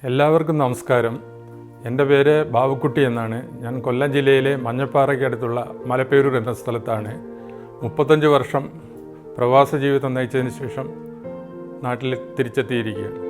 എല്ലാവർക്കും നമസ്കാരം. എൻ്റെ പേര് ബാബുക്കുട്ടി എന്നാണ്. ഞാൻ കൊല്ലം ജില്ലയിലെ മഞ്ഞപ്പാറയ്ക്കടുത്തുള്ള മലപ്പേരൂർ എന്ന സ്ഥലത്താണ് 35 വർഷം പ്രവാസ ജീവിതം നയിച്ചതിന് ശേഷം നാട്ടിൽ തിരിച്ചെത്തിയിരിക്കുകയാണ്.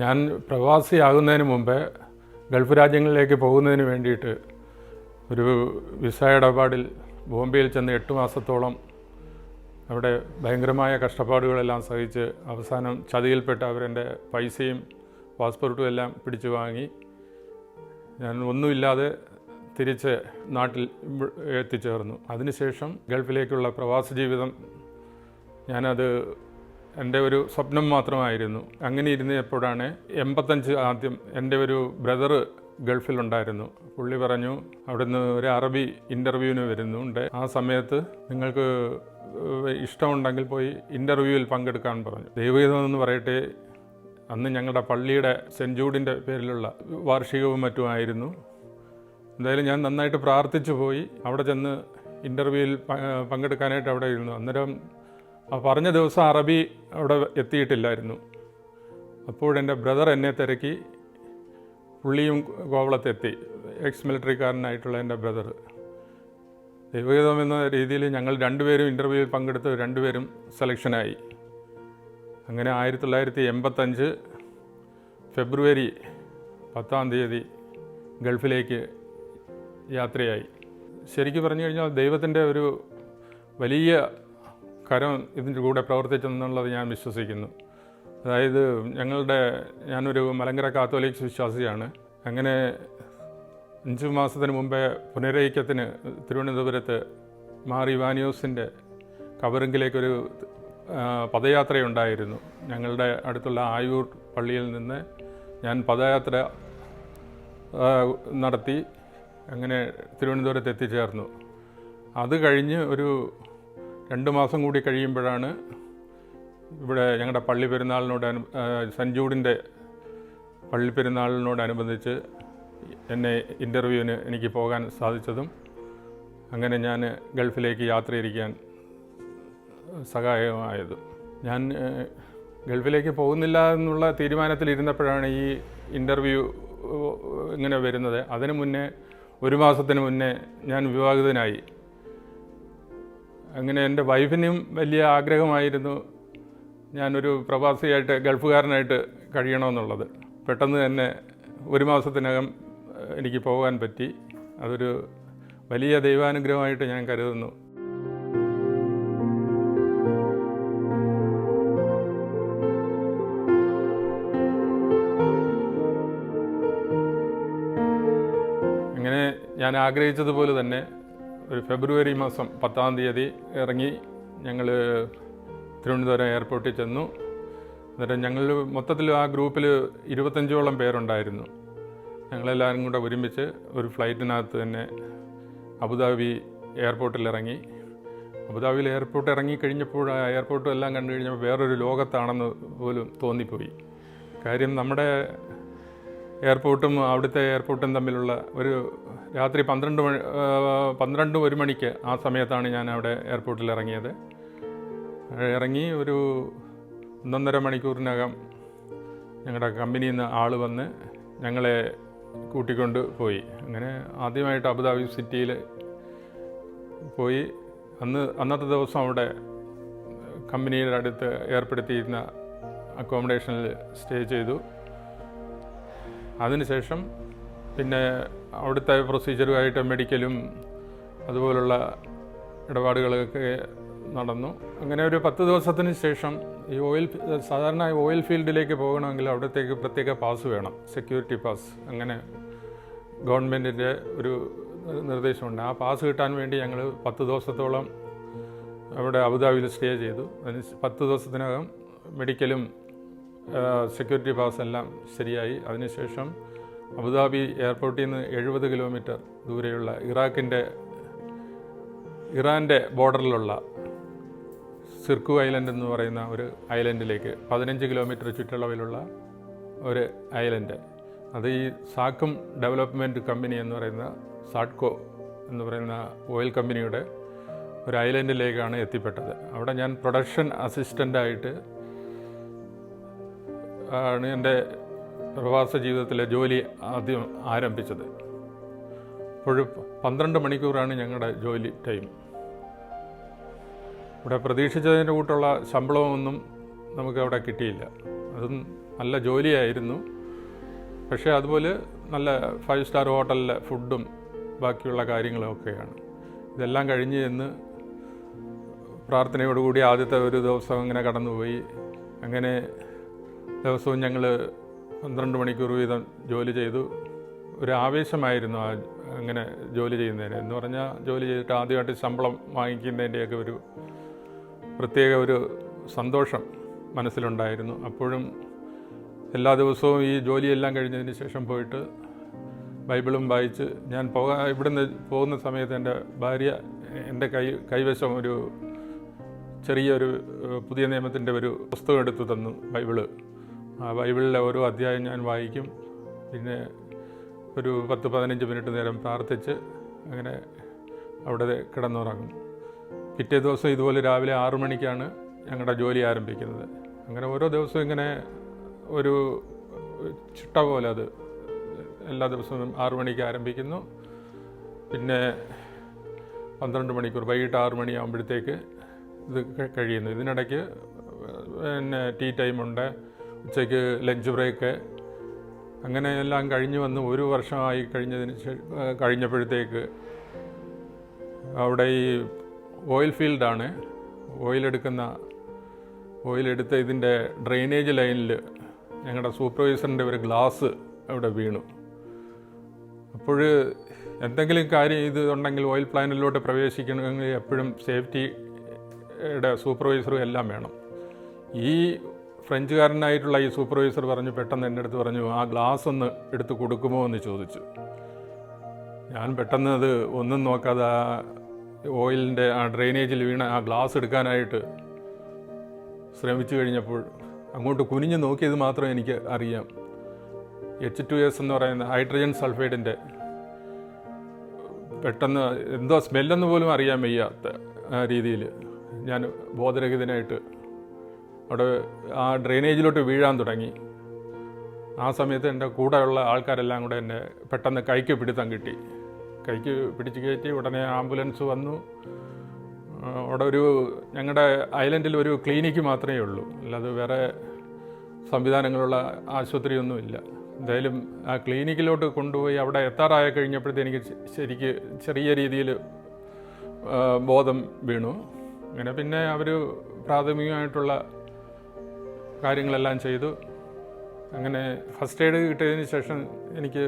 ഞാൻ പ്രവാസിയാകുന്നതിന് മുമ്പേ ഗൾഫ് രാജ്യങ്ങളിലേക്ക് പോകുന്നതിന് വേണ്ടിയിട്ട് ഒരു വിസ ഇടപാടിൽ ബോംബെയിൽ ചെന്ന് 8 മാസത്തോളം അവിടെ ഭയങ്കരമായ കഷ്ടപ്പാടുകളെല്ലാം സഹിച്ച് അവസാനം ചതിയിൽപ്പെട്ട് അവരെൻ്റെ പൈസയും പാസ്പോർട്ടും എല്ലാം പിടിച്ചു വാങ്ങി ഞാൻ ഒന്നുമില്ലാതെ തിരിച്ച് നാട്ടിൽ എത്തിച്ചേർന്നു. അതിനുശേഷം ഗൾഫിലേക്കുള്ള പ്രവാസ ജീവിതം ഞാനത് എൻ്റെ ഒരു സ്വപ്നം മാത്രമായിരുന്നു. അങ്ങനെ ഇരുന്നപ്പോഴാണ് 85 ആദ്യം എൻ്റെ ഒരു ബ്രദറ് ഗൾഫിലുണ്ടായിരുന്നു. പുള്ളി പറഞ്ഞു, അവിടുന്ന് ഒരു അറബി ഇൻ്റർവ്യൂവിന് വരുന്നുണ്ട്, ആ സമയത്ത് നിങ്ങൾക്ക് ഇഷ്ടമുണ്ടെങ്കിൽ പോയി ഇൻ്റർവ്യൂവിൽ പങ്കെടുക്കാൻ പറഞ്ഞു. ദൈവഹിതമെന്ന് പറയട്ടെ, അന്ന് ഞങ്ങളുടെ പള്ളിയുടെ സെൻറ്റ് ജൂഡിൻ്റെ പേരിലുള്ള വാർഷികവും മറ്റുമായിരുന്നു. എന്തായാലും ഞാൻ നന്നായിട്ട് പ്രാർത്ഥിച്ചു പോയി. അവിടെ ചെന്ന് ഇൻ്റർവ്യൂവിൽ പങ്കെടുക്കാനായിട്ട് അവിടെ ഇരുന്നു. അന്നേരം പറഞ്ഞ ദിവസം അറബി അവിടെ എത്തിയിട്ടില്ലായിരുന്നു. അപ്പോഴെൻ്റെ ബ്രദർ എന്നെ തിരക്കി. പുള്ളിയും കോവളത്തെത്തി, എക്സ് മിലിറ്ററിക്കാരനായിട്ടുള്ള എൻ്റെ ബ്രദർ. ദൈവഹിതം എന്ന രീതിയിൽ ഞങ്ങൾ രണ്ടുപേരും ഇൻ്റർവ്യൂവിൽ പങ്കെടുത്ത് രണ്ടുപേരും സെലക്ഷനായി. അങ്ങനെ 1985 ഫെബ്രുവരി 10 ഗൾഫിലേക്ക് യാത്രയായി. ശരിക്കും പറഞ്ഞു കഴിഞ്ഞാൽ ദൈവത്തിൻ്റെ ഒരു വലിയ കരം ഇതിൻ്റെ കൂടെ പ്രവർത്തിച്ചെന്നുള്ളത് ഞാൻ വിശ്വസിക്കുന്നു. അതായത് ഞാനൊരു മലങ്കര കാത്തോലിക് വിശ്വാസിയാണ്. അങ്ങനെ 5 മാസത്തിന് മുമ്പേ പുനരൈക്യത്തിന് തിരുവനന്തപുരത്ത് മാർ ഇവാനിയോസിൻ്റെ കബറിങ്കിലേക്കൊരു പദയാത്രയുണ്ടായിരുന്നു. ഞങ്ങളുടെ അടുത്തുള്ള ആയൂർ പള്ളിയിൽ നിന്ന് ഞാൻ പദയാത്ര നടത്തി അങ്ങനെ തിരുവനന്തപുരത്ത് എത്തിച്ചേർന്നു. അത് കഴിഞ്ഞ് ഒരു 2 മാസം കൂടി കഴിയുമ്പോഴാണ് ഇവിടെ ഞങ്ങളുടെ പള്ളി പെരുന്നാളിനോട് സെൻറ്റ് ജൂഡിൻ്റെ പള്ളി പെരുന്നാളിനോടനുബന്ധിച്ച് എന്നെ ഇൻ്റർവ്യൂവിന് എനിക്ക് പോകാൻ സാധിച്ചതും അങ്ങനെ ഞാൻ ഗൾഫിലേക്ക് യാത്രയിരിക്കാൻ സഹായകമായതും. ഞാൻ ഗൾഫിലേക്ക് പോകുന്നില്ല എന്നുള്ള തീരുമാനത്തിലിരുന്നപ്പോഴാണ് ഈ ഇൻ്റർവ്യൂ ഇങ്ങനെ വരുന്നത്. അതിനു മുന്നേ 1 മാസത്തിന് മുന്നേ ഞാൻ വിവാഹിതനായി. അങ്ങനെ എൻ്റെ വൈഫിനും വലിയ ആഗ്രഹമായിരുന്നു ഞാനൊരു പ്രവാസിയായിട്ട് ഗൾഫുകാരനായിട്ട് കഴിയണമെന്നുള്ളത്. പെട്ടെന്ന് തന്നെ 1 മാസത്തിനകം എനിക്ക് പോകാൻ പറ്റി. അതൊരു വലിയ ദൈവാനുഗ്രഹമായിട്ട് ഞാൻ കരുതുന്നു. അങ്ങനെ ഞാൻ ആഗ്രഹിച്ചതുപോലെ തന്നെ ഒരു ഫെബ്രുവരി മാസം 10 ഇറങ്ങി ഞങ്ങൾ തിരുവനന്തപുരം എയർപോർട്ടിൽ ചെന്നു. എന്നിട്ട് ഞങ്ങൾ മൊത്തത്തിൽ ആ ഗ്രൂപ്പിൽ 25ഓളം പേരുണ്ടായിരുന്നു. ഞങ്ങളെല്ലാവരും കൂടെ ഒരുമിച്ച് ഒരു ഫ്ലൈറ്റിനകത്ത് തന്നെ അബുദാബി എയർപോർട്ടിൽ ഇറങ്ങി. അബുദാബിയിൽ എയർപോർട്ട് ഇറങ്ങിക്കഴിഞ്ഞപ്പോൾ ആ എയർപോർട്ടും എല്ലാം കണ്ടു കഴിഞ്ഞപ്പോൾ വേറൊരു ലോകത്താണെന്ന് പോലും തോന്നിപ്പോയി. കാര്യം നമ്മുടെ എയർപോർട്ടും അവിടുത്തെ എയർപോർട്ടും തമ്മിലുള്ള ഒരു രാത്രി 12-1 മണിക്ക് ആ സമയത്താണ് ഞാൻ അവിടെ എയർപോർട്ടിൽ ഇറങ്ങിയത്. ഇറങ്ങി ഒരു 1.5 മണിക്കൂറിനകം ഞങ്ങളുടെ കമ്പനിയിൽ നിന്ന് ആൾ വന്ന് ഞങ്ങളെ കൂട്ടിക്കൊണ്ട് പോയി. അങ്ങനെ ആദ്യമായിട്ട് അബുദാബി സിറ്റിയിൽ പോയി. അന്നത്തെ ദിവസം അവിടെ കമ്പനിയുടെ അടുത്ത് ഏർപ്പെടുത്തിയിരുന്ന അക്കോമഡേഷനിൽ സ്റ്റേ ചെയ്തു. അതിനുശേഷം പിന്നെ അവിടുത്തെ പ്രൊസീജിയറുമായിട്ട് മെഡിക്കലും അതുപോലുള്ള ഇടപാടുകളൊക്കെ നടന്നു. അങ്ങനെ ഒരു 10 ദിവസത്തിന് ശേഷം ഈ സാധാരണ ഓയിൽ ഫീൽഡിലേക്ക് പോകണമെങ്കിൽ അവിടത്തേക്ക് പ്രത്യേക പാസ് വേണം, സെക്യൂരിറ്റി പാസ്. അങ്ങനെ ഗവൺമെൻറ്റിൻ്റെ ഒരു നിർദ്ദേശമുണ്ട്. ആ പാസ് കിട്ടാൻ വേണ്ടി ഞങ്ങൾ 10 ദിവസത്തോളം അവിടെ അബുദാബിയിൽ സ്റ്റേ ചെയ്തു. അതിന് 10 ദിവസത്തിനകം മെഡിക്കലും സെക്യൂരിറ്റി പാസ് എല്ലാം ശരിയായി. അതിനുശേഷം അബുദാബി എയർപോർട്ടിൽ നിന്ന് 70 കിലോമീറ്റർ ദൂരെയുള്ള ഇറാൻ്റെ ബോർഡറിലുള്ള സിർക്കു ഐലൻഡ് എന്ന് പറയുന്ന ഒരു ഐലൻഡിലേക്ക് 15 കിലോമീറ്റർ ചുറ്റളവിലുള്ള ഒരു ഐലൻഡ്. അത് ഈ സാക്കും ഡെവലപ്മെൻറ്റ് കമ്പനി എന്ന് പറയുന്ന സാഡ്കോ എന്ന് പറയുന്ന ഓയിൽ കമ്പനിയുടെ ഒരു ഐലൻഡിലേക്കാണ് എത്തിപ്പെട്ടത്. അവിടെ ഞാൻ പ്രൊഡക്ഷൻ അസിസ്റ്റൻ്റായിട്ട് ആണ് എൻ്റെ പ്രവാസ ജീവിതത്തിലെ ജോലി ആദ്യം ആരംഭിച്ചത്. അപ്പോഴും 12 മണിക്കൂറാണ് ഞങ്ങളുടെ ജോലി ടൈം. ഇവിടെ പ്രതീക്ഷിച്ചതിൻ്റെ കൂട്ടുള്ള ശമ്പളമൊന്നും നമുക്ക് അവിടെ കിട്ടിയില്ല. അതും നല്ല ജോലിയായിരുന്നു. പക്ഷേ അതുപോലെ നല്ല 5 സ്റ്റാർ ഹോട്ടലിലെ ഫുഡും ബാക്കിയുള്ള കാര്യങ്ങളൊക്കെയാണ്. ഇതെല്ലാം കഴിഞ്ഞ് എന്ന് പ്രാർത്ഥനയോടുകൂടി ആദ്യത്തെ ഒരു ദിവസം അങ്ങനെ കടന്നുപോയി. അങ്ങനെ ദിവസവും ഞങ്ങൾ 12 മണിക്കൂർ വീതം ജോലി ചെയ്തു. ഒരു ആവേശമായിരുന്നു അങ്ങനെ ജോലി ചെയ്യുന്നതിന്. എന്ന് പറഞ്ഞാൽ ജോലി ചെയ്തിട്ട് ആദ്യമായിട്ട് ശമ്പളം വാങ്ങിക്കുന്നതിൻ്റെയൊക്കെ ഒരു പ്രത്യേക ഒരു സന്തോഷം മനസ്സിലുണ്ടായിരുന്നു. അപ്പോഴും എല്ലാ ദിവസവും ഈ ജോലിയെല്ലാം കഴിഞ്ഞതിന് ശേഷം പോയിട്ട് ബൈബിളും വായിച്ച് ഞാൻ ഇവിടുന്ന് പോകുന്ന സമയത്ത് എൻ്റെ ഭാര്യ എൻ്റെ കൈവശം ഒരു ചെറിയൊരു പുതിയ നിയമത്തിൻ്റെ ഒരു പുസ്തകം എടുത്തു തന്നു, ബൈബിള്. ആ ബൈബിളിലെ ഓരോ അധ്യായം ഞാൻ വായിക്കും. പിന്നെ ഒരു 10-15 മിനിറ്റ് നേരം പ്രാർത്ഥിച്ച് അങ്ങനെ അവിടെ കിടന്നുറങ്ങും. പിറ്റേ ദിവസം ഇതുപോലെ രാവിലെ 6 മണിക്കാണ് ഞങ്ങളുടെ ജോലി ആരംഭിക്കുന്നത്. അങ്ങനെ ഓരോ ദിവസവും ഇങ്ങനെ ഒരു ചിട്ട പോലെ അത് എല്ലാ ദിവസവും 6 മണിക്ക് ആരംഭിക്കുന്നു. പിന്നെ 12 മണിക്കൂർ, വൈകിട്ട് 6 മണിയാകുമ്പോഴത്തേക്ക് ഇത് കഴിയുന്നു. ഇതിനിടയ്ക്ക് പിന്നെ ടീ ടൈമുണ്ട്, ഉച്ചയ്ക്ക് ലഞ്ച് ബ്രേക്ക്. അങ്ങനെ എല്ലാം കഴിഞ്ഞ് വന്ന് 1 വർഷമായി കഴിഞ്ഞപ്പോഴത്തേക്ക് അവിടെ ഈ ഓയിൽ ഫീൽഡാണ്. ഓയിലെടുത്ത് ഇതിൻ്റെ ഡ്രെയിനേജ് ലൈനിൽ ഞങ്ങളുടെ സൂപ്പർവൈസറിൻ്റെ ഒരു ഗ്ലാസ് അവിടെ വീണു. അപ്പോൾ എന്തെങ്കിലും കാര്യം ഇത് ഉണ്ടെങ്കിൽ ഓയിൽ പ്ലാന്റിലോട്ട് പ്രവേശിക്കണമെങ്കിൽ എപ്പോഴും സേഫ്റ്റിയുടെ സൂപ്പർവൈസറും എല്ലാം വേണം. ഈ ഫ്രഞ്ചുകാരനായിട്ടുള്ള ഈ സൂപ്പർവൈസർ പെട്ടെന്ന് എൻ്റെ അടുത്ത് പറഞ്ഞു, ആ ഗ്ലാസ് ഒന്ന് എടുത്ത് കൊടുക്കുമോ എന്ന് ചോദിച്ചു. ഞാൻ പെട്ടെന്ന് അത് ഒന്നും നോക്കാതെ ആ ഓയിലിൻ്റെ ആ ഡ്രെയിനേജിൽ വീണ ആ ഗ്ലാസ് എടുക്കാനായിട്ട് ശ്രമിച്ചു കഴിഞ്ഞപ്പോൾ അങ്ങോട്ട് കുനിഞ്ഞ് നോക്കിയത് മാത്രം എനിക്ക് അറിയാം. H2S എന്ന് പറയുന്ന ഹൈഡ്രജൻ സൾഫൈഡിൻ്റെ പെട്ടെന്ന് എന്തോ സ്മെല്ലെന്ന് പോലും അറിയാൻ വയ്യാത്ത രീതിയിൽ ഞാൻ ബോധരഹിതനായിട്ട് അവിടെ ആ ഡ്രെയിനേജിലോട്ട് വീഴാൻ തുടങ്ങി. ആ സമയത്ത് എൻ്റെ കൂടെയുള്ള ആൾക്കാരെല്ലാം കൂടെ എന്നെ പെട്ടെന്ന് കൈക്ക് പിടിത്തം കിട്ടി. കൈക്ക് പിടിച്ച് കയറ്റി ഉടനെ ആംബുലൻസ് വന്നു. അവിടെ ഞങ്ങളുടെ ഐലൻഡിൽ ഒരു ക്ലിനിക്ക് മാത്രമേ ഉള്ളൂ, അല്ലാതെ വേറെ സംവിധാനങ്ങളുള്ള ആശുപത്രിയൊന്നുമില്ല. എന്തായാലും ആ ക്ലിനിക്കിലോട്ട് കൊണ്ടുപോയി അവിടെ എത്താറായി കഴിഞ്ഞപ്പോഴത്തേക്ക് എനിക്ക് ചെറിയ രീതിയിൽ ബോധം വീണു. അങ്ങനെ പിന്നെ അവർ പ്രാഥമികമായിട്ടുള്ള കാര്യങ്ങളെല്ലാം ചെയ്തു. അങ്ങനെ ഫസ്റ്റ് എയ്ഡ് കിട്ടിയതിന് ശേഷം എനിക്ക്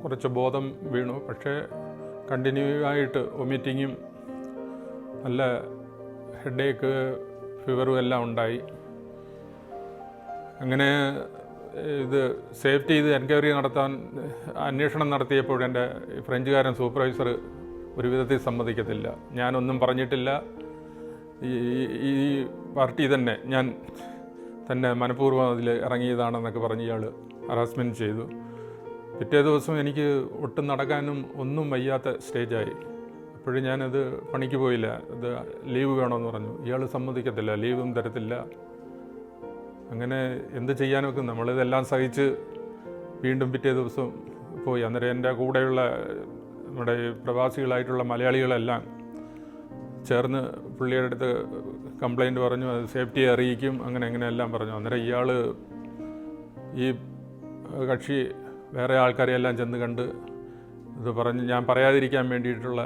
കുറച്ച് ബോധം വീണു. പക്ഷേ കണ്ടിന്യൂ ആയിട്ട് വൊമിറ്റിങ്ങും നല്ല ഹെഡേക്ക്, ഫീവറും എല്ലാം ഉണ്ടായി. അങ്ങനെ ഇത് സേഫ്റ്റി ചെയ്ത് എൻക്വയറി നടത്താൻ അന്വേഷണം നടത്തിയപ്പോൾ എൻ്റെ ഫ്രഞ്ചുകാരൻ സൂപ്പർവൈസർ ഒരു വിധത്തിൽ സമ്മതിക്കത്തില്ല. ഞാനൊന്നും പറഞ്ഞിട്ടില്ല, ഈ പാർട്ടി ഞാൻ തന്നെ മനഃപൂർവ്വം അതിൽ ഇറങ്ങിയതാണെന്നൊക്കെ പറഞ്ഞ് ഇയാൾ ഹറാസ്മെൻറ്റ് ചെയ്തു. പിറ്റേ ദിവസം എനിക്ക് ഒട്ടും നടക്കാനും ഒന്നും വയ്യാത്ത സ്റ്റേജായി. അപ്പോഴും ഞാനത് പണിക്ക് പോയില്ല. ഇത് ലീവ് വേണമെന്ന് പറഞ്ഞു. ഇയാൾ സമ്മതിക്കത്തില്ല, ലീവും തരത്തില്ല. അങ്ങനെ എന്ത് ചെയ്യാനൊക്കെ നമ്മളിതെല്ലാം സഹിച്ച് വീണ്ടും പിറ്റേ ദിവസം പോയി. അന്നേരം എൻ്റെ കൂടെയുള്ള നമ്മുടെ പ്രവാസികളായിട്ടുള്ള മലയാളികളെല്ലാം ചേർന്ന് പുള്ളിയുടെ അടുത്ത് കംപ്ലൈൻറ്റ് പറഞ്ഞു, അത് സേഫ്റ്റിയെ അറിയിക്കും, അങ്ങനെ എല്ലാം പറഞ്ഞു. അന്നേരം ഇയാൾ ഈ കക്ഷി വേറെ ആൾക്കാരെയെല്ലാം ചെന്ന് കണ്ട് ഇത് പറഞ്ഞ് ഞാൻ പറയാതിരിക്കാൻ വേണ്ടിയിട്ടുള്ള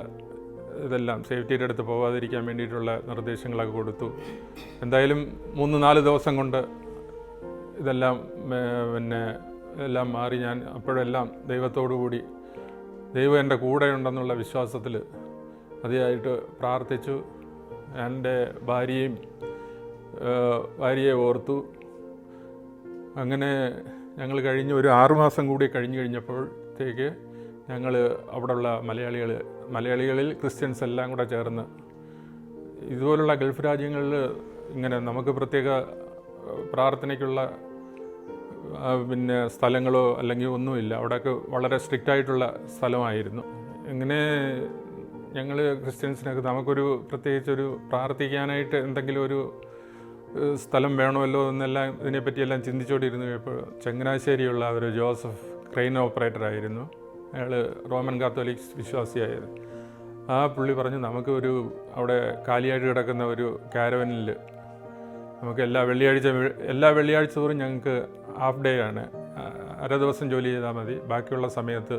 ഇതെല്ലാം സേഫ്റ്റിയുടെ അടുത്ത് പോകാതിരിക്കാൻ വേണ്ടിയിട്ടുള്ള നിർദ്ദേശങ്ങളൊക്കെ കൊടുത്തു. എന്തായാലും 3-4 ദിവസം കൊണ്ട് ഇതെല്ലാം എല്ലാം മാറി. ഞാൻ അപ്പോഴെല്ലാം ദൈവത്തോടു കൂടി ദൈവം എൻ്റെ കൂടെ ഉണ്ടെന്നുള്ള വിശ്വാസത്തിൽ അതിയായിട്ട് പ്രാർത്ഥിച്ചു. എൻ്റെ ഭാര്യയെ ഓർത്തു. അങ്ങനെ ഞങ്ങൾ കഴിഞ്ഞ് ഒരു 6 മാസം കൂടി കഴിഞ്ഞപ്പോഴത്തേക്ക് ഞങ്ങൾ അവിടെയുള്ള മലയാളികളിൽ ക്രിസ്ത്യൻസ് എല്ലാം കൂടെ ചേർന്ന് ഇതുപോലുള്ള ഗൾഫ് രാജ്യങ്ങളിൽ ഇങ്ങനെ നമുക്ക് പ്രത്യേക പ്രാർത്ഥനയ്ക്കുള്ള സ്ഥലങ്ങളോ അല്ലെങ്കിൽ ഒന്നുമില്ല. അവിടെയൊക്കെ വളരെ സ്ട്രിക്റ്റായിട്ടുള്ള സ്ഥലമായിരുന്നു. ഇങ്ങനെ ഞങ്ങൾ ക്രിസ്ത്യൻസിനൊക്കെ നമുക്കൊരു പ്രത്യേകിച്ചൊരു പ്രാർത്ഥിക്കാനായിട്ട് എന്തെങ്കിലും ഒരു സ്ഥലം വേണമല്ലോ എന്നെല്ലാം ഇതിനെപ്പറ്റിയെല്ലാം ചിന്തിച്ചുകൊണ്ടിരുന്നു. ഇപ്പോൾ ചങ്ങനാശ്ശേരിയുള്ള ഒരു ജോസഫ് ക്രെയിൻ ഓപ്പറേറ്ററായിരുന്നു. അയാൾ റോമൻ കാത്തോലിക്സ് വിശ്വാസിയായത്. ആ പുള്ളി പറഞ്ഞു നമുക്ക് അവിടെ കാലിയായിട്ട് കിടക്കുന്ന ഒരു കാരവനിൽ നമുക്ക് എല്ലാ വെള്ളിയാഴ്ച തോറും ഞങ്ങൾക്ക് ഹാഫ് ഡേ ആണ്, അര ദിവസം ജോലി ചെയ്താൽ മതി, ബാക്കിയുള്ള സമയത്ത്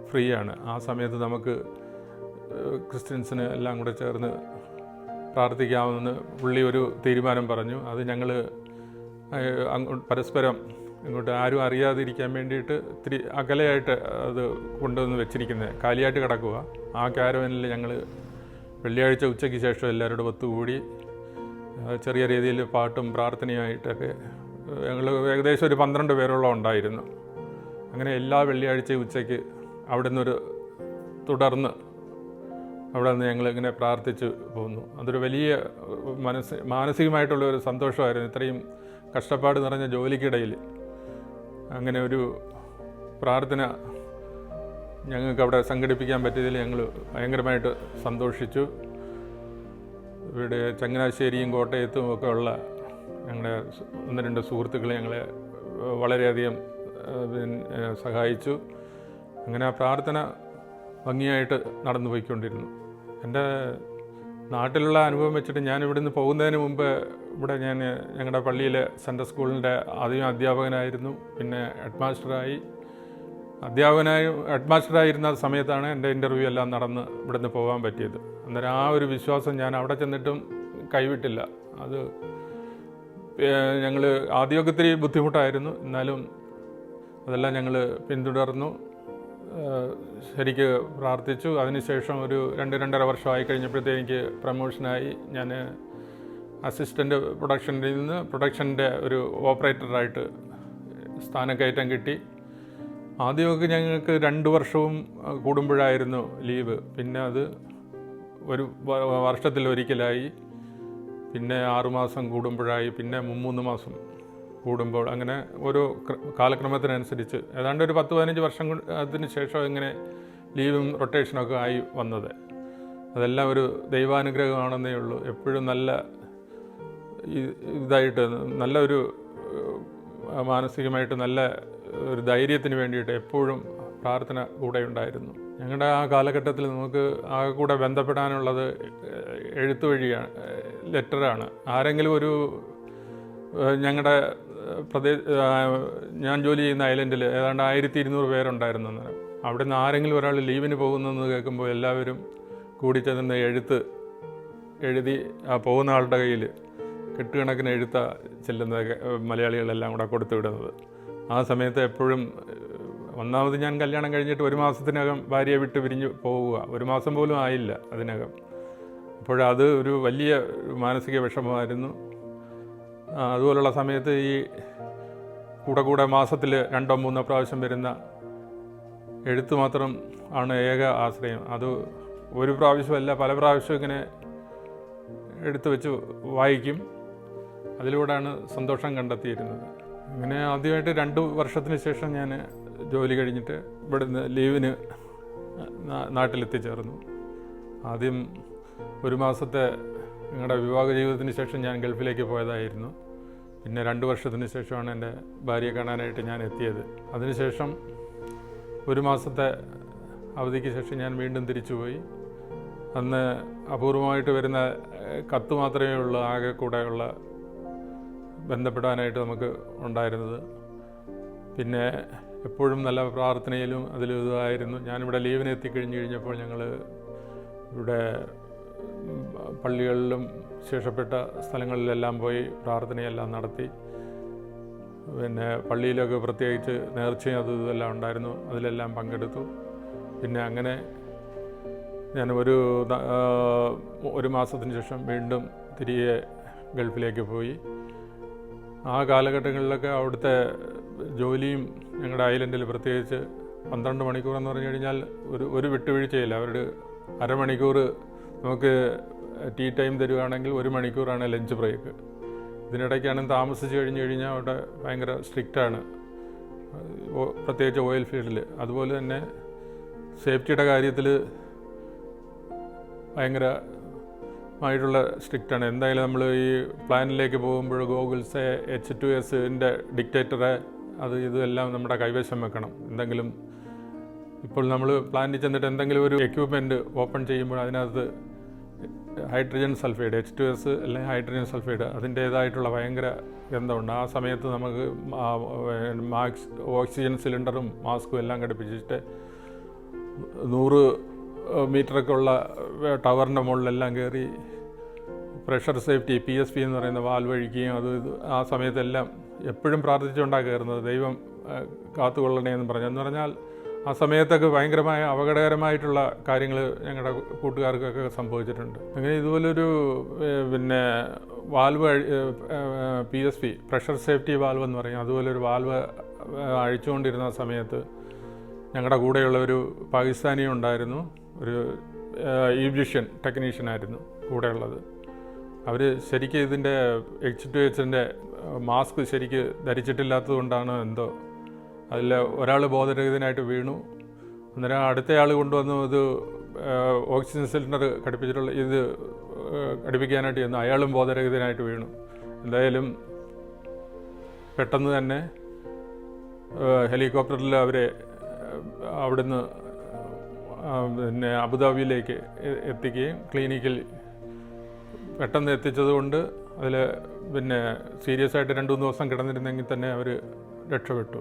ഫ്രീ ആണ്. ആ സമയത്ത് നമുക്ക് ക്രിസ്ത്യൻസിന് എല്ലാം കൂടെ ചേർന്ന് പ്രാർത്ഥിക്കാമെന്ന് പുള്ളി ഒരു തീരുമാനം പറഞ്ഞു. അത് ഞങ്ങൾ പരസ്പരം ഇങ്ങോട്ട് ആരും അറിയാതിരിക്കാൻ വേണ്ടിയിട്ട് ഇത്തിരി അകലെയായിട്ട് അത് കൊണ്ടുവന്ന് വെച്ചിരിക്കുന്നത്, കാലിയായിട്ട് കിടക്കുക. ആ കാരവനിൽ ഞങ്ങൾ വെള്ളിയാഴ്ച ഉച്ചയ്ക്ക് ശേഷം എല്ലാവരോടും ഒത്തുകൂടി ചെറിയ രീതിയിൽ പാട്ടും പ്രാർത്ഥനയുമായിട്ടൊക്കെ ഞങ്ങൾ ഏകദേശം ഒരു 12 പേരോളം ഉണ്ടായിരുന്നു. അങ്ങനെ എല്ലാ വെള്ളിയാഴ്ചയും ഉച്ചയ്ക്ക് അവിടെ നിന്നൊരു തുടർന്ന് അവിടെ നിന്ന് ഞങ്ങളിങ്ങനെ പ്രാർത്ഥിച്ച് പോന്നു. അതൊരു വലിയ മാനസികമായിട്ടുള്ളൊരു സന്തോഷമായിരുന്നു. ഇത്രയും കഷ്ടപ്പാട് നിറഞ്ഞ ജോലിക്കിടയിൽ അങ്ങനെ ഒരു പ്രാർത്ഥന ഞങ്ങൾക്ക് അവിടെ സംഘടിപ്പിക്കാൻ പറ്റിയതിൽ ഞങ്ങൾ ഭയങ്കരമായിട്ട് സന്തോഷിച്ചു. ഇവിടെ ചങ്ങനാശ്ശേരിയും കോട്ടയത്തും ഒക്കെ ഉള്ള ഞങ്ങളുടെ 1-2 സുഹൃത്തുക്കൾ ഞങ്ങളെ വളരെയധികം സഹായിച്ചു. അങ്ങനെ ആ പ്രാർത്ഥന ഭംഗിയായിട്ട് നടന്നു പോയിക്കൊണ്ടിരുന്നു. എൻ്റെ നാട്ടിലുള്ള അനുഭവം വെച്ചിട്ട് ഞാൻ ഇവിടുന്ന് പോകുന്നതിന് മുമ്പ് ഇവിടെ ഞങ്ങളുടെ പള്ളിയിലെ സെൻട്രൽ സ്കൂളിൻ്റെ ആദ്യം അധ്യാപകനായിരുന്നു. പിന്നെ ഹെഡ്മാസ്റ്ററായിരുന്ന സമയത്താണ് എൻ്റെ ഇൻ്റർവ്യൂ എല്ലാം നടന്ന് ഇവിടുന്ന് പോകാൻ പറ്റിയത്. അന്നേരം ആ ഒരു വിശ്വാസം ഞാൻ അവിടെ ചെന്നിട്ടും കൈവിട്ടില്ല. അത് ഞങ്ങൾ ആദ്യമൊക്കെ ഇത്തിരി ബുദ്ധിമുട്ടായിരുന്നു, എന്നാലും അതെല്ലാം ഞങ്ങൾ പിന്തുടർന്നു, ശരിക്ക് പ്രാർത്ഥിച്ചു. അതിനുശേഷം ഒരു 2-2.5 വർഷമായി കഴിഞ്ഞപ്പോഴത്തേക്ക് എനിക്ക് പ്രമോഷനായി. ഞാൻ അസിസ്റ്റൻ്റ് പ്രൊഡക്ഷനിൽ നിന്ന് പ്രൊഡക്ഷൻ്റെ ഒരു ഓപ്പറേറ്ററായിട്ട് സ്ഥാനക്കയറ്റം കിട്ടി. ആദ്യമൊക്കെ ഞങ്ങൾക്ക് 2 വർഷവും കൂടുമ്പോഴായിരുന്നു ലീവ്. പിന്നെ അത് ഒരു വർഷത്തിലൊരിക്കലായി, പിന്നെ 6 മാസം കൂടുമ്പോഴായി, പിന്നെ 3 മാസം കൂടുമ്പോൾ, അങ്ങനെ ഓരോ കാലക്രമത്തിനനുസരിച്ച് ഏതാണ്ട് ഒരു 10-15 വർഷം അതിന് ശേഷം ഇങ്ങനെ ലീവും റൊട്ടേഷനൊക്കെ ആയി വന്നത്. അതെല്ലാം ഒരു ദൈവാനുഗ്രഹമാണെന്നേ ഉള്ളൂ. എപ്പോഴും ഇതായിട്ട് നല്ലൊരു മാനസികമായിട്ട് നല്ല ഒരു ധൈര്യത്തിന് വേണ്ടിയിട്ട് എപ്പോഴും പ്രാർത്ഥന കൂടെ ഉണ്ടായിരുന്നു. ഞങ്ങളുടെ ആ കാലഘട്ടത്തിൽ നമുക്ക് ആകെ കൂടെ ബന്ധപ്പെടാനുള്ളത് എഴുത്ത് വഴിയാണ്, ലെറ്ററാണ്. ആരെങ്കിലും ഞങ്ങളുടെ ഞാൻ ജോലി ചെയ്യുന്ന ഐലൻഡിൽ ഏതാണ്ട് 1200 പേരുണ്ടായിരുന്നു. അവിടെ നിന്ന് ആരെങ്കിലും ഒരാൾ ലീവിന് പോകുന്നതെന്ന് കേൾക്കുമ്പോൾ എല്ലാവരും കൂടി ചെന്ന് എഴുതി ആ പോകുന്ന ആളുടെ കയ്യിൽ കെട്ടുകണക്കിന് ചെല്ലുന്ന മലയാളികളെല്ലാം കൂടെ കൊടുത്തു വിടുന്നത്. ആ സമയത്ത് എപ്പോഴും ഒന്നാമത് ഞാൻ കല്യാണം കഴിഞ്ഞിട്ട് 1 മാസത്തിനകം ഭാര്യയെ വിട്ട് പിരിഞ്ഞ് പോവുക, 1 മാസം പോലും ആയില്ല അതിനകം. അപ്പോഴത് ഒരു വലിയ മാനസിക വിഷമമായിരുന്നു. അതുപോലുള്ള സമയത്ത് ഈ കൂടെ മാസത്തിൽ 2-3 പ്രാവശ്യം വരുന്ന എഴുത്ത് മാത്രം ആണ് ഏക ആശ്രയം. അത് ഒരു പ്രാവശ്യമല്ല, പല പ്രാവശ്യം ഇങ്ങനെ എടുത്തു വെച്ച് വായിക്കും. അതിലൂടെയാണ് സന്തോഷം കണ്ടെത്തിയിരുന്നത്. അങ്ങനെ ആദ്യമായിട്ട് 2 വർഷത്തിന് ശേഷം ഞാൻ ജോലി കഴിഞ്ഞിട്ട് ഇവിടുന്ന് ലീവിന് നാട്ടിലെത്തിച്ചേർന്നു. ആദ്യം 1 മാസത്തെ ഞങ്ങളുടെ വിവാഹ ജീവിതത്തിന് ശേഷം ഞാൻ ഗൾഫിലേക്ക് പോയതായിരുന്നു. പിന്നെ 2 വർഷത്തിന് ശേഷമാണ് എൻ്റെ ഭാര്യയെ കാണാനായിട്ട് ഞാൻ എത്തിയത്. അതിനുശേഷം 1 മാസത്തെ അവധിക്ക് ശേഷം ഞാൻ വീണ്ടും തിരിച്ചുപോയി. അന്ന് അപൂർവമായിട്ട് വരുന്ന കത്ത് മാത്രമേ ഉള്ളൂ ആകെ കൂടെയുള്ള ബന്ധപ്പെടാനായിട്ട് നമുക്ക് ഉണ്ടായിരുന്നത്. പിന്നെ എപ്പോഴും നല്ല പ്രാർത്ഥനയിലും അതിലും ഇതായിരുന്നു. ഞാനിവിടെ ലീവിന് എത്തിക്കഴിഞ്ഞപ്പോൾ ഞങ്ങൾ ഇവിടെ പള്ളികളിലും വിശേഷപ്പെട്ട സ്ഥലങ്ങളിലെല്ലാം പോയി പ്രാർത്ഥനയെല്ലാം നടത്തി. പിന്നെ പള്ളിയിലൊക്കെ പ്രത്യേകിച്ച് നേർച്ചയും അതും ഇതെല്ലാം ഉണ്ടായിരുന്നു, അതിലെല്ലാം പങ്കെടുത്തു. പിന്നെ അങ്ങനെ ഞാൻ ഒരു മാസത്തിന് ശേഷം വീണ്ടും തിരികെ ഗൾഫിലേക്ക് പോയി. ആ കാലഘട്ടങ്ങളിലൊക്കെ അവിടുത്തെ ജോലിയും ഞങ്ങളുടെ ഐലൻഡിൽ പ്രത്യേകിച്ച് 12 മണിക്കൂർ എന്ന് പറഞ്ഞു കഴിഞ്ഞാൽ ഒരു വിട്ടുവീഴ്ചയില്ല. അവരുടെ അരമണിക്കൂർ നമുക്ക് ടീ ടൈം തരുവാണെങ്കിൽ 1 മണിക്കൂറാണ് ലഞ്ച് ബ്രേക്ക്. ഇതിനിടയ്ക്കാണ് താമസിച്ച് കഴിഞ്ഞാൽ അവിടെ ഭയങ്കര സ്ട്രിക്റ്റാണ്, പ്രത്യേകിച്ച് ഓയിൽ ഫീൽഡിൽ. അതുപോലെ തന്നെ സേഫ്റ്റിയുടെ കാര്യത്തിൽ ഭയങ്കരമായിട്ടുള്ള സ്ട്രിക്റ്റാണ്. എന്തായാലും നമ്മൾ ഈ പ്ലാനിലേക്ക് പോകുമ്പോൾ ഗോഗിൾസ്, H2Sൻ്റെ ഡിക്റ്റേറ്ററെ ഇതെല്ലാം നമ്മുടെ കൈവശം വെക്കണം. എന്തെങ്കിലും ഇപ്പോൾ നമ്മൾ പ്ലാനിൽ ചെന്നിട്ട് എന്തെങ്കിലും ഒരു എക്യുപ്മെൻറ്റ് ഓപ്പൺ ചെയ്യുമ്പോൾ അതിനകത്ത് ഹൈഡ്രജൻ സൾഫൈഡ്, H2S അല്ലെങ്കിൽ ഹൈഡ്രജൻ സൾഫൈഡ്, അതിൻ്റേതായിട്ടുള്ള ഭയങ്കര ഗന്ധമുണ്ട്. ആ സമയത്ത് നമുക്ക് ഓക്സിജൻ സിലിണ്ടറും മാസ്കും എല്ലാം ഘടിപ്പിച്ചിട്ട് 100 മീറ്ററൊക്കെ ഉള്ള ടവറിൻ്റെ മുകളിലെല്ലാം കയറി പ്രഷർ സേഫ്റ്റി PSP എന്ന് പറയുന്ന വാൽവ് അഴിക്കുകയും ആ സമയത്തെല്ലാം എപ്പോഴും പ്രാർത്ഥിച്ചുകൊണ്ടാണ് കയറുന്നത്, ദൈവം കാത്തുകൊള്ളണേ എന്ന് പറഞ്ഞാൽ ആ സമയത്തൊക്കെ ഭയങ്കരമായ അപകടകരമായിട്ടുള്ള കാര്യങ്ങൾ ഞങ്ങളുടെ കൂട്ടുകാർക്കൊക്കെ സംഭവിച്ചിട്ടുണ്ട്. അങ്ങനെ ഇതുപോലൊരു പിന്നെ valve PSP pressure safety valve എന്ന് പറയും, അതുപോലൊരു വാൽവ് അഴിച്ചുകൊണ്ടിരുന്ന സമയത്ത് ഞങ്ങളുടെ കൂടെയുള്ള ഒരു പാകിസ്ഥാനിയും ഉണ്ടായിരുന്നു, ഒരു ഈജിപ്ഷ്യൻ ടെക്നീഷ്യനായിരുന്നു കൂടെയുള്ളത്. അവർ ശരിക്കും ഇതിൻ്റെ H2Sൻ്റെ മാസ്ക് ശരിക്ക് ധരിച്ചിട്ടില്ലാത്തത് കൊണ്ടാണ് എന്തോ അതിൽ ഒരാൾ ബോധരഹിതനായിട്ട് വീണു. അന്നേരം അടുത്തയാൾ കൊണ്ടുവന്നു ഓക്സിജൻ സിലിണ്ടർ ഘടിപ്പിക്കാനായിട്ട് ചെന്നു, അയാളും ബോധരഹിതനായിട്ട് വീണു. എന്തായാലും പെട്ടെന്ന് തന്നെ ഹെലികോപ്റ്ററിൽ അവരെ അവിടുന്ന് പിന്നെ അബുദാബിയിലേക്ക് എത്തിക്കുകയും ക്ലിനിക്കിൽ പെട്ടെന്ന് എത്തിച്ചതുകൊണ്ട് അതിൽ പിന്നെ സീരിയസ് ആയിട്ട് 2-3 ദിവസം കിടന്നിരുന്നെങ്കിൽ തന്നെ അവർ രക്ഷപ്പെട്ടു.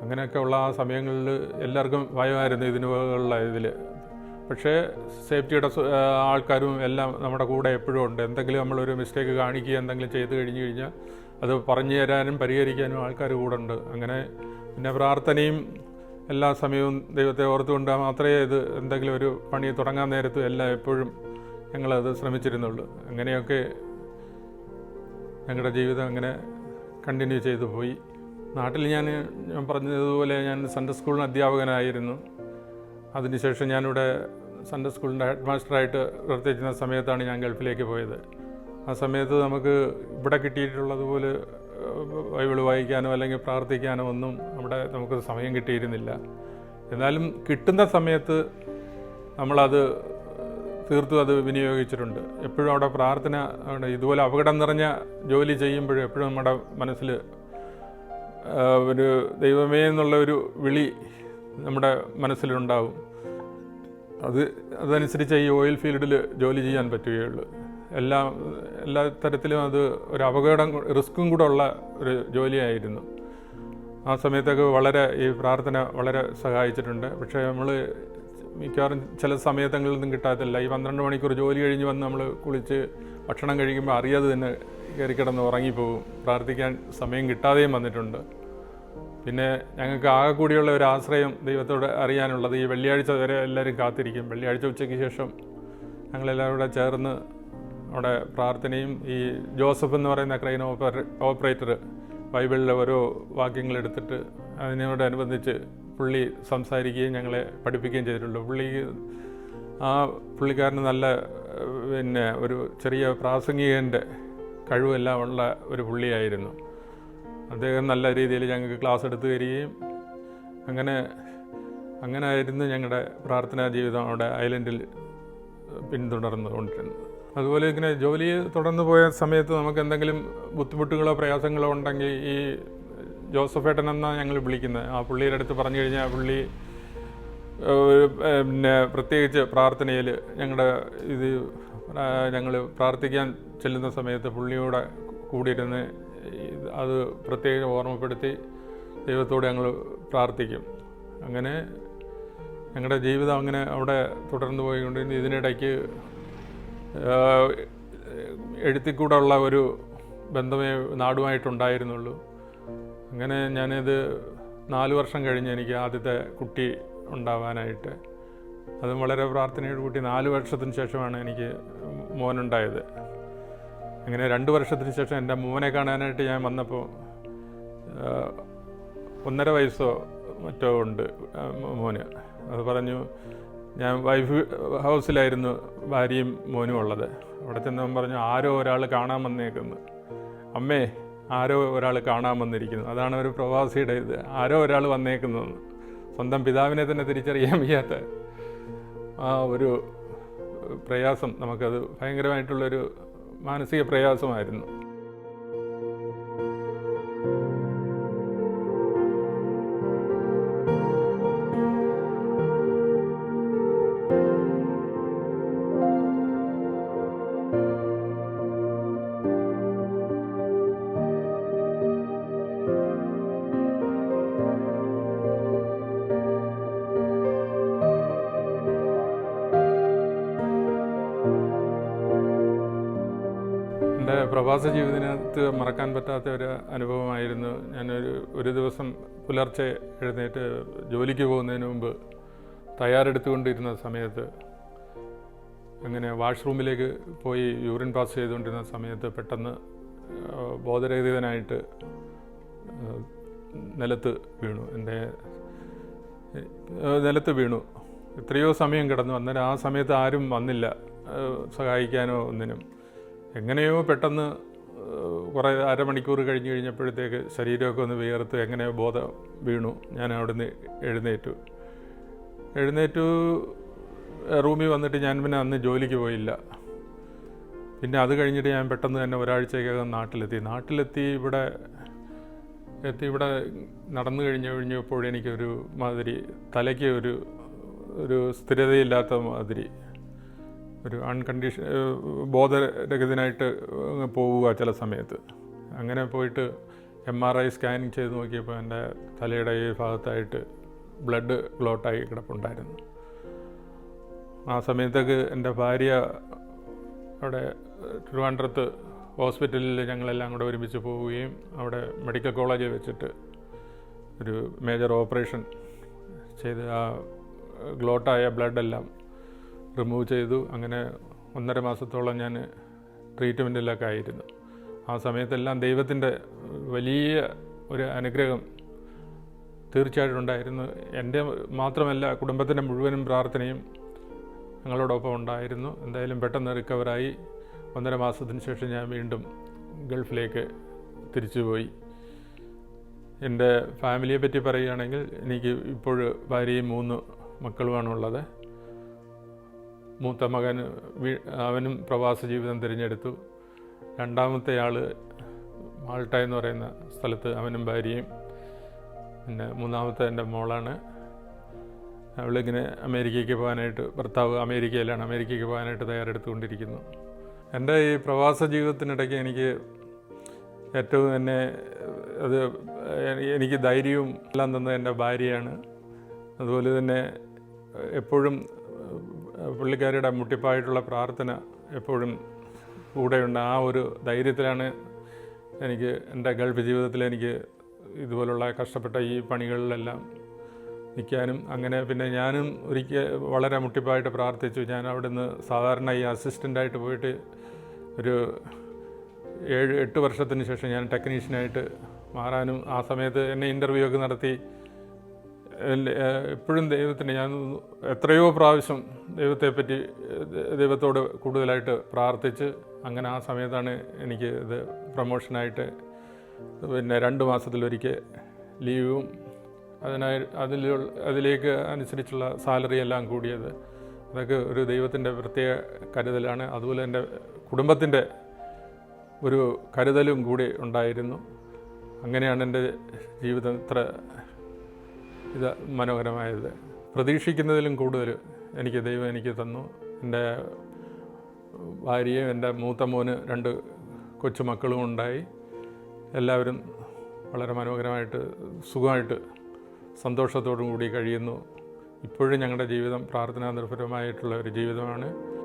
അങ്ങനെയൊക്കെ ഉള്ള ആ സമയങ്ങളിൽ എല്ലാവർക്കും ഭയമായിരുന്നു ഇതിനുള്ള പക്ഷേ സേഫ്റ്റിയുടെ ആൾക്കാരും എല്ലാം നമ്മുടെ കൂടെ എപ്പോഴും ഉണ്ട്. എന്തെങ്കിലും നമ്മളൊരു മിസ്റ്റേക്ക് കാണിക്കുക എന്തെങ്കിലും ചെയ്ത് കഴിഞ്ഞാൽ അത് പറഞ്ഞു തരാനും പരിഹരിക്കാനും ആൾക്കാർ കൂടെ ഉണ്ട്. അങ്ങനെ പിന്നെ പ്രാർത്ഥനയും എല്ലാ സമയവും ദൈവത്തെ ഓർത്തുകൊണ്ട് മാത്രമേ എന്തെങ്കിലും ഒരു പണി തുടങ്ങാൻ നേരത്ത് എല്ലാം എപ്പോഴും ഞങ്ങളത് ശ്രമിച്ചിരുന്നുള്ളൂ. അങ്ങനെയൊക്കെ ഞങ്ങളുടെ ജീവിതം അങ്ങനെ കണ്ടിന്യൂ ചെയ്തു പോയി. നാട്ടിൽ ഞാൻ പറഞ്ഞതുപോലെ ഞാൻ സൺഡേ സ്കൂളിന് അധ്യാപകനായിരുന്നു. അതിനുശേഷം ഞാനിവിടെ സൺഡേ സ്കൂളിൻ്റെ ഹെഡ് മാസ്റ്ററായിട്ട് പ്രവർത്തിക്കുന്ന സമയത്താണ് ഞാൻ ഗൾഫിലേക്ക് പോയത്. ആ സമയത്ത് നമുക്ക് ഇവിടെ കിട്ടിയിട്ടുള്ളതുപോലെ ബൈബിൾ വായിക്കാനോ അല്ലെങ്കിൽ പ്രാർത്ഥിക്കാനോ ഒന്നും നമുക്ക് സമയം കിട്ടിയിരുന്നില്ല. എന്നാലും കിട്ടുന്ന സമയത്ത് നമ്മളത് തീർത്തും അത് വിനിയോഗിച്ചിട്ടുണ്ട്. എപ്പോഴും അവിടെ പ്രാർത്ഥന, ഇതുപോലെ അപകടം നിറഞ്ഞ ജോലി ചെയ്യുമ്പോഴും എപ്പോഴും നമ്മുടെ മനസ്സിൽ ഒരു ദൈവമേ എന്നുള്ള ഒരു വിളി നമ്മുടെ മനസ്സിലുണ്ടാവും. അതനുസരിച്ച് ഈ ഓയിൽ ഫീൽഡിൽ ജോലി ചെയ്യാൻ പറ്റുകയുള്ളൂ. എല്ലാ തരത്തിലും അത് ഒരു അപകടം, റിസ്ക്കും കൂടെ ഉള്ള ഒരു ജോലിയായിരുന്നു. ആ സമയത്തൊക്കെ ഈ പ്രാർത്ഥന വളരെ സഹായിച്ചിട്ടുണ്ട്. പക്ഷേ നമ്മൾ മിക്കവാറും ചില സമയത്തൊന്നും കിട്ടാത്തില്ല. ഈ 12 മണിക്കൂർ ജോലി കഴിഞ്ഞ് വന്ന് നമ്മൾ കുളിച്ച് ഭക്ഷണം കഴിക്കുമ്പോൾ അറിയാതെ തന്നെ കയറി കിടന്ന് ഉറങ്ങിപ്പോവും. പ്രാർത്ഥിക്കാൻ സമയം കിട്ടാതെയും വന്നിട്ടുണ്ട്. പിന്നെ ഞങ്ങൾക്ക് ആകെ കൂടിയുള്ള ഒരു ആശ്രയം ദൈവത്തോട് അറിയാനുള്ളത് ഈ വെള്ളിയാഴ്ച വരെ എല്ലാവരും കാത്തിരിക്കും. വെള്ളിയാഴ്ച ഉച്ചയ്ക്ക് ശേഷം ഞങ്ങളെല്ലാവരും കൂടെ ചേർന്ന് അവിടെ പ്രാർത്ഥനയും ഈ ജോസഫ് എന്ന് പറയുന്ന ക്രെയിൻ ഓപ്പറേറ്റർ ബൈബിളിലെ ഓരോ വാക്യങ്ങളെടുത്തിട്ട് അതിനോടനുബന്ധിച്ച് പുള്ളി സംസാരിക്കുകയും ഞങ്ങളെ പഠിപ്പിക്കുകയും ചെയ്തിട്ടുള്ളൂ. പുള്ളിക്കാരന് നല്ല പിന്നെ ഒരു ചെറിയ പ്രാസംഗികൻ്റെ കഴിവെല്ലാം ഉള്ള ഒരു പുള്ളിയായിരുന്നു. അദ്ദേഹം നല്ല രീതിയിൽ ഞങ്ങൾക്ക് ക്ലാസ് എടുത്തു തരികയും അങ്ങനെ ആയിരുന്നു ഞങ്ങളുടെ പ്രാർത്ഥനാ ജീവിതം അവിടെ ഐലൻഡിൽ പിന്തുടർന്നുകൊണ്ടിരുന്നത്. അതുപോലെ ഇങ്ങനെ ജോലി തുടർന്നു പോയ സമയത്ത് നമുക്ക് എന്തെങ്കിലും ബുദ്ധിമുട്ടുകളോ പ്രയാസങ്ങളോ ഉണ്ടെങ്കിൽ ഈ ജോസഫേട്ടൻ എന്നാണ് ഞങ്ങൾ വിളിക്കുന്നത്. ആ പുള്ളിയുടെ അടുത്ത് പറഞ്ഞു കഴിഞ്ഞാൽ പുള്ളി പിന്നെ പ്രത്യേകിച്ച് പ്രാർത്ഥനയിൽ ഞങ്ങൾ പ്രാർത്ഥിക്കാൻ ചെല്ലുന്ന സമയത്ത് പുള്ളിയോടെ കൂടിയിരുന്ന് അത് പ്രത്യേകം ഓർമ്മപ്പെടുത്തി ദൈവത്തോട് ഞങ്ങൾ പ്രാർത്ഥിക്കും. അങ്ങനെ ഞങ്ങളുടെ ജീവിതം അങ്ങനെ അവിടെ തുടർന്നു പോയിക്കൊണ്ടിരുന്നു. ഇതിനിടയ്ക്ക് എഴുത്തിക്കൂടെ ഉള്ള ഒരു ബന്ധമേ നാടുമായിട്ടുണ്ടായിരുന്നുള്ളൂ. അങ്ങനെ ഞാനിത് 4 വർഷം കഴിഞ്ഞ് എനിക്ക് ആദ്യത്തെ കുട്ടി ഉണ്ടാവാനായിട്ട്, അതും വളരെ പ്രാർത്ഥനയോട് കൂട്ടി 4 വർഷത്തിന് ശേഷമാണ് എനിക്ക് മോനുണ്ടായത്. അങ്ങനെ 2 വർഷത്തിന് ശേഷം എൻ്റെ മോനെ കാണാനായിട്ട് ഞാൻ വന്നപ്പോൾ 1.5 വയസ്സോ മറ്റോ ഉണ്ട് മോന്. അത് പറഞ്ഞു, ഞാൻ വൈഫ് ഹൗസിലായിരുന്നു ഭാര്യയും മോനും ഉള്ളത്. അവിടെ ചെന്നവൻ പറഞ്ഞു, ആരോ ഒരാൾ കാണാൻ വന്നേക്കുന്നു, അമ്മേ ആരോ ഒരാൾ കാണാൻ വന്നിരിക്കുന്നു. അതാണ് ഒരു പ്രവാസിയുടെ ഇത്, ആരോ ഒരാൾ വന്നേക്കുന്നതെന്ന്. സ്വന്തം പിതാവിനെ തന്നെ തിരിച്ചറിയാൻ വയ്യാത്ത ആ ഒരു പ്രയാസം, നമുക്കത് ഭയങ്കരമായിട്ടുള്ളൊരു മാനസിക പ്രയാസമായിരുന്നു. എൻ്റെ പ്രവാസ ജീവിതത്തിനകത്ത് മറക്കാൻ പറ്റാത്ത ഒരു അനുഭവമായിരുന്നു. ഒരു ദിവസം പുലർച്ചെ എഴുന്നേറ്റ് ജോലിക്ക് പോകുന്നതിന് മുമ്പ് തയ്യാറെടുത്തുകൊണ്ടിരുന്ന സമയത്ത്, അങ്ങനെ വാഷ്റൂമിലേക്ക് പോയി യൂറിൻ പാസ് ചെയ്തുകൊണ്ടിരുന്ന സമയത്ത് പെട്ടെന്ന് ബോധരഹിതനായിട്ട് നിലത്ത് വീണു. എത്രയോ സമയം കിടന്നു. അന്നേരം ആ സമയത്ത് ആരും വന്നില്ല സഹായിക്കാനോ ഒന്നിനും. എങ്ങനെയോ പെട്ടെന്ന് കുറേ അരമണിക്കൂർ കഴിഞ്ഞപ്പോഴത്തേക്ക് ശരീരമൊക്കെ ഒന്ന് വിയർത്ത് എങ്ങനെയോ ബോധം വീണു. ഞാൻ അവിടുന്ന് എഴുന്നേറ്റു റൂമിൽ വന്നിട്ട് ഞാൻ പിന്നെ അന്ന് ജോലിക്ക് പോയില്ല. പിന്നെ അത് കഴിഞ്ഞിട്ട് ഞാൻ പെട്ടെന്ന് തന്നെ ഒരാഴ്ചക്കകം നാട്ടിലെത്തി ഇവിടെ നടന്നു കഴിഞ്ഞപ്പോൾ എനിക്കൊരു മാതിരി തലയ്ക്ക് ഒരു സ്ഥിരതയില്ലാത്ത മാതിരി, ഒരു ബോധരഹിതനായിട്ട് പോവുക ചില സമയത്ത്. അങ്ങനെ പോയിട്ട് MRI സ്കാനിങ് ചെയ്ത് നോക്കിയപ്പോൾ എൻ്റെ തലയുടെ ഈ ഭാഗത്തായിട്ട് ബ്ലഡ് ക്ലോട്ടായി കിടപ്പുണ്ടായിരുന്നു. ആ സമയത്തേക്ക് എൻ്റെ ഭാര്യ അവിടെ ട്രിവാൻഡ്രത്ത് ഹോസ്പിറ്റലിൽ ഞങ്ങളെല്ലാം കൂടെ ഒരുമിച്ച് പോവുകയും അവിടെ മെഡിക്കൽ കോളേജിൽ വെച്ചിട്ട് ഒരു മേജർ ഓപ്പറേഷൻ ചെയ്ത് ആ ക്ലോട്ടായ ബ്ലഡെല്ലാം റിമൂവ് ചെയ്തു. അങ്ങനെ 1.5 മാസത്തോളം ഞാൻ ട്രീറ്റ്മെൻറ്റിലൊക്കെ ആയിരുന്നു. ആ സമയത്തെല്ലാം ദൈവത്തിൻ്റെ വലിയ ഒരു അനുഗ്രഹം തീർച്ചയായിട്ടും ഉണ്ടായിരുന്നു. എൻ്റെ മാത്രമല്ല, കുടുംബത്തിൻ്റെ മുഴുവനും പ്രാർത്ഥനയും ഞങ്ങളോടൊപ്പം ഉണ്ടായിരുന്നു. എന്തായാലും പെട്ടെന്ന് റിക്കവറായി 1.5 മാസത്തിന് ശേഷം ഞാൻ വീണ്ടും ഗൾഫിലേക്ക് തിരിച്ചുപോയി. എൻ്റെ ഫാമിലിയെ പറ്റി പറയുകയാണെങ്കിൽ, എനിക്ക് ഇപ്പോൾ ഭാര്യയും 3 മക്കളുമാണുള്ളത്. മൂത്ത മകൻ അവനും പ്രവാസ ജീവിതം തിരഞ്ഞെടുത്തു. രണ്ടാമത്തെ ആൾ മാൾട്ട എന്ന് പറയുന്ന സ്ഥലത്ത് അവനും ഭാര്യയും. പിന്നെ മൂന്നാമത്തെ എൻ്റെ മോളാണ്. അവളിങ്ങനെ ഭർത്താവ് അമേരിക്കയിലാണ്, അമേരിക്കയ്ക്ക് പോകാനായിട്ട് തയ്യാറെടുത്തുകൊണ്ടിരിക്കുന്നു. എൻ്റെ ഈ പ്രവാസ ജീവിതത്തിനിടയ്ക്ക് എനിക്ക് ഏറ്റവും എനിക്ക് ധൈര്യവും എല്ലാം തന്നത് എൻ്റെ ഭാര്യയാണ്. അതുപോലെ തന്നെ എപ്പോഴും പുള്ളിക്കാരിയുടെ മുട്ടിപ്പായിട്ടുള്ള പ്രാർത്ഥന എപ്പോഴും കൂടെയുണ്ട്. ആ ഒരു ധൈര്യത്തിലാണ് എനിക്ക് എൻ്റെ ഗൾഫ് ജീവിതത്തിൽ എനിക്ക് ഇതുപോലുള്ള കഷ്ടപ്പെട്ട ഈ പണികളിലെല്ലാം നിൽക്കാനും. അങ്ങനെ പിന്നെ ഞാനും ഒരിക്കൽ വളരെ മുട്ടിപ്പായിട്ട് പ്രാർത്ഥിച്ചു. ഞാൻ അവിടുന്ന് സാധാരണ ഈ അസിസ്റ്റൻ്റായിട്ട് പോയിട്ട് ഒരു 7-8 വർഷത്തിന് ശേഷം ഞാൻ ടെക്നീഷ്യനായിട്ട് മാറാനും, ആ സമയത്ത് എന്നെ ഇൻ്റർവ്യൂ ഒക്കെ നടത്തി എപ്പോഴും ഞാൻ എത്രയോ പ്രാവശ്യം ദൈവത്തോട് കൂടുതലായിട്ട് പ്രാർത്ഥിച്ച്, അങ്ങനെ ആ സമയത്താണ് എനിക്ക് ഇത് പ്രൊമോഷനായിട്ട് പിന്നെ 2 മാസത്തിലൊരിക്കൽ ലീവും അതിലേക്ക് അനുസരിച്ചുള്ള സാലറി എല്ലാം കൂടിയത്. അതൊക്കെ ഒരു ദൈവത്തിൻ്റെ പ്രത്യേക കരുതലാണ്. അതുപോലെ എൻ്റെ കുടുംബത്തിൻ്റെ ഒരു കരുതലും കൂടി ഉണ്ടായിരുന്നു. അങ്ങനെയാണ് എൻ്റെ ജീവിതം ഇത്ര മനോഹരമായത്. പ്രതീക്ഷിക്കുന്നതിലും കൂടുതൽ ദൈവം എനിക്ക് തന്നു. എൻ്റെ ഭാര്യയും എൻ്റെ മൂത്ത മോന് 2 കൊച്ചുമക്കളും ഉണ്ടായി. എല്ലാവരും വളരെ മനോഹരമായിട്ട് സുഖമായിട്ട് സന്തോഷത്തോടും കൂടി കഴിയുന്നു. ഇപ്പോഴും ഞങ്ങളുടെ ജീവിതം പ്രാർത്ഥനാ നിർഭരമായിട്ടുള്ള ഒരു ജീവിതമാണ്.